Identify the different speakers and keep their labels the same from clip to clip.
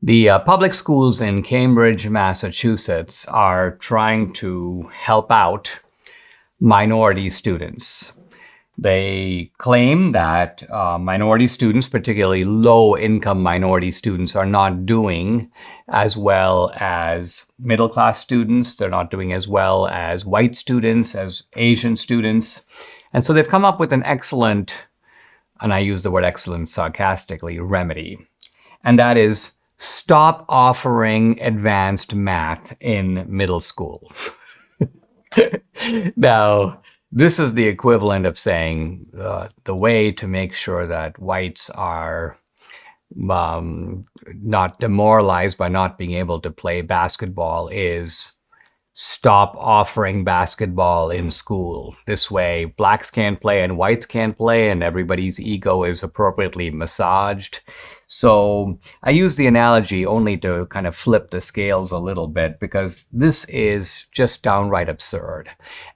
Speaker 1: The public schools in Cambridge, Massachusetts are trying to help out minority students. They claim that minority students, particularly low-income minority students, are not doing as well as middle-class students. They're not doing as well as white students, as Asian students. And so they've come up with an excellent, and I use the word excellent sarcastically, remedy. And that is, stop offering advanced math in middle school. Now, this is the equivalent of saying the way to make sure that whites are not demoralized by not being able to play basketball is stop offering basketball in school. This way, blacks can't play and whites can't play, and everybody's ego is appropriately massaged. So I use the analogy only to kind of flip the scales a little bit, because this is just downright absurd.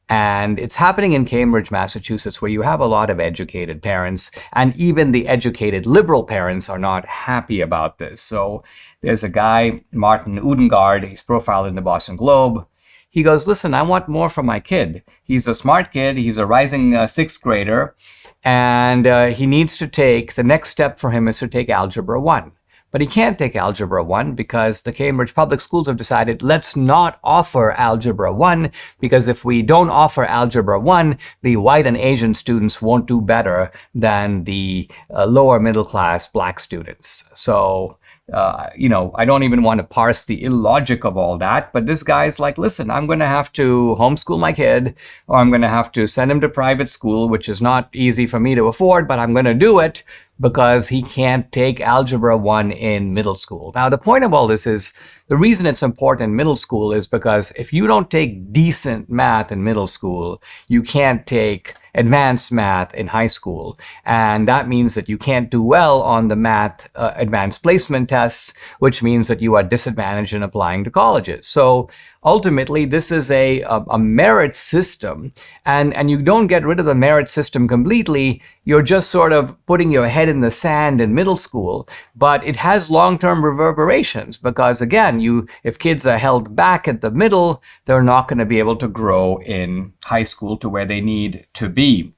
Speaker 1: And it's happening in Cambridge, Massachusetts, where you have a lot of educated parents, and even the educated liberal parents are not happy about this. So there's a guy, Martin Udengard, he's profiled in the Boston Globe. He goes, listen, I want more from my kid. He's a smart kid. He's a rising sixth grader. And he needs to take, the next step for him is to take Algebra 1. But he can't take Algebra 1 because the Cambridge public schools have decided, let's not offer Algebra 1, because if we don't offer Algebra 1, the white and Asian students won't do better than the lower middle class black students. So I don't even want to parse the illogic of all that, but this guy's like, listen, I'm going to have to homeschool my kid, or I'm going to have to send him to private school, which is not easy for me to afford, but I'm going to do it because he can't take Algebra 1 in middle school. Now, the point of all this is, the reason it's important in middle school is because if you don't take decent math in middle school, you can't take advanced math in high school. And that means that you can't do well on the math advanced placement tests, which means that you are disadvantaged in applying to colleges. So ultimately, this is a merit system, and you don't get rid of the merit system completely. You're just sort of putting your head in the sand in middle school, but it has long-term reverberations because, again, if kids are held back at the middle, they're not going to be able to grow in high school to where they need to be.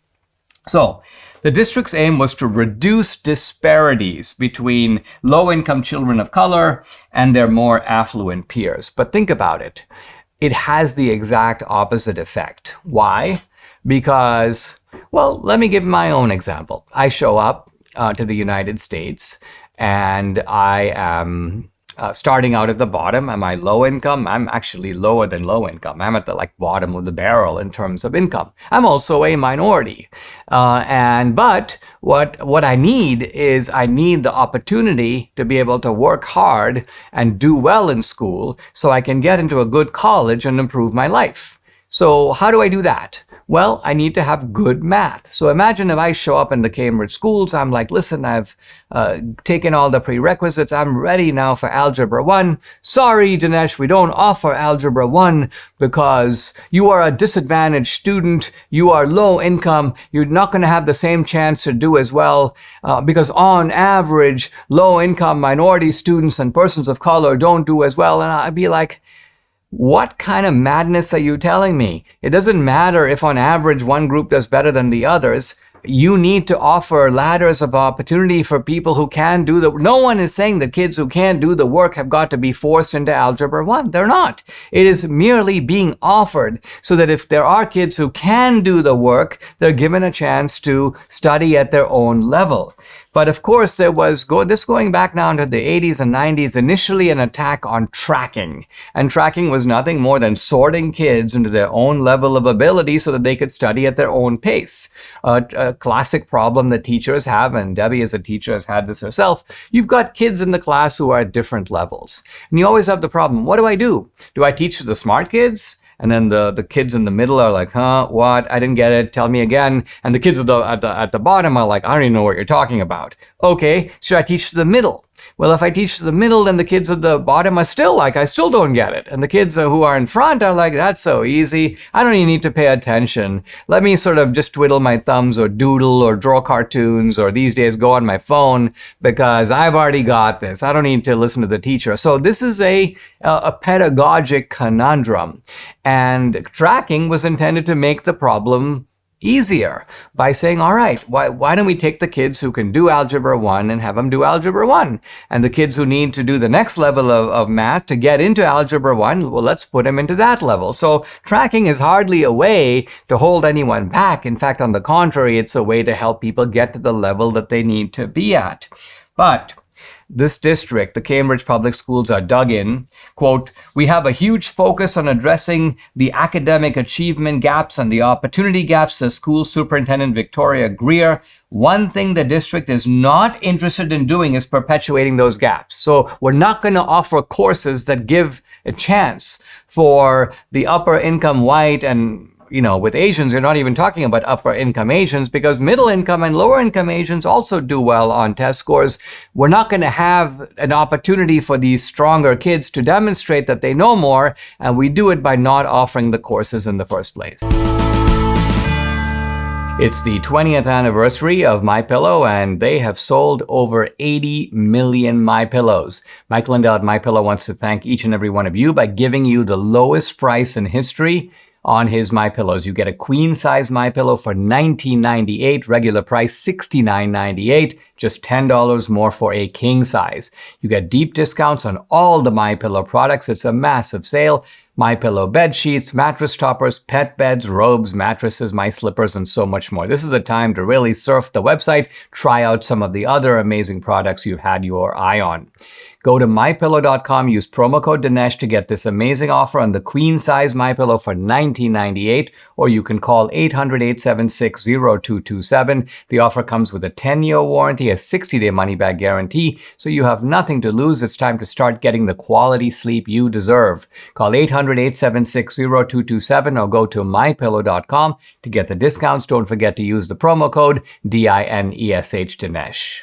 Speaker 1: So the district's aim was to reduce disparities between low-income children of color and their more affluent peers. But think about it. It has the exact opposite effect. Why? Because, well, let me give my own example. I show up to the United States, and I am starting out at the bottom. Am I low income? I'm actually lower than low income. I'm at the bottom of the barrel in terms of income. I'm also a minority. But what I need is I need the opportunity to be able to work hard and do well in school so I can get into a good college and improve my life. So how do I do that? Well, I need to have good math. So imagine if I show up in the Cambridge schools, I'm like, listen, I've taken all the prerequisites. I'm ready now for Algebra 1. Sorry, Dinesh, we don't offer Algebra 1 because you are a disadvantaged student. You are low income. You're not going to have the same chance to do as well because on average, low income minority students and persons of color don't do as well. And I'd be like, what kind of madness are you telling me? It doesn't matter if on average one group does better than the others. You need to offer ladders of opportunity for people who can do the... No one is saying that kids who can't do the work have got to be forced into Algebra 1. They're not. It is merely being offered so that if there are kids who can do the work, they're given a chance to study at their own level. But of course, there was, going back now into the 80s and 90s, initially an attack on tracking. And tracking was nothing more than sorting kids into their own level of ability so that they could study at their own pace. A classic problem that teachers have, and Debbie as a teacher has had this herself, you've got kids in the class who are at different levels. And you always have the problem, what do? Do I teach the smart kids? And then the kids in the middle are like, huh, what? I didn't get it. Tell me again. And the kids at the bottom are like, I don't even know what you're talking about. Okay, should I teach the middle? Well, if I teach to the middle, then the kids at the bottom are still like, I still don't get it. And the kids who are in front are like, that's so easy. I don't even need to pay attention. Let me sort of just twiddle my thumbs or doodle or draw cartoons or these days go on my phone because I've already got this. I don't need to listen to the teacher. So this is a pedagogic conundrum. And tracking was intended to make the problem easier by saying, all right, why don't we take the kids who can do Algebra 1 and have them do Algebra 1? And the kids who need to do the next level of math to get into Algebra 1, well, let's put them into that level. So tracking is hardly a way to hold anyone back. In fact, on the contrary, it's a way to help people get to the level that they need to be at. But this district, the Cambridge Public Schools, are dug in. Quote, we have a huge focus on addressing the academic achievement gaps and the opportunity gaps, says School Superintendent Victoria Greer. One thing the district is not interested in doing is perpetuating those gaps. So we're not going to offer courses that give a chance for the upper income white and with Asians, you're not even talking about upper income Asians because middle income and lower income Asians also do well on test scores. We're not going to have an opportunity for these stronger kids to demonstrate that they know more, and we do it by not offering the courses in the first place. It's the 20th anniversary of MyPillow, and they have sold over 80 million MyPillows. Mike Lindell at MyPillow wants to thank each and every one of you by giving you the lowest price in history on his MyPillows. You get a queen-size MyPillow for $19.98, regular price $69.98, just $10 more for a king size. You get deep discounts on all the MyPillow products. It's a massive sale. MyPillow bed sheets, mattress toppers, pet beds, robes, mattresses, my slippers, and so much more. This is a time to really surf the website, try out some of the other amazing products you've had your eye on. Go to MyPillow.com, use promo code Dinesh to get this amazing offer on the queen size MyPillow for $19.98, or you can call 800-876-0227. The offer comes with a 10-year warranty, a 60-day money-back guarantee, so you have nothing to lose. It's time to start getting the quality sleep you deserve. Call 800-876-0227 or go to MyPillow.com to get the discounts. Don't forget to use the promo code DINESH Dinesh.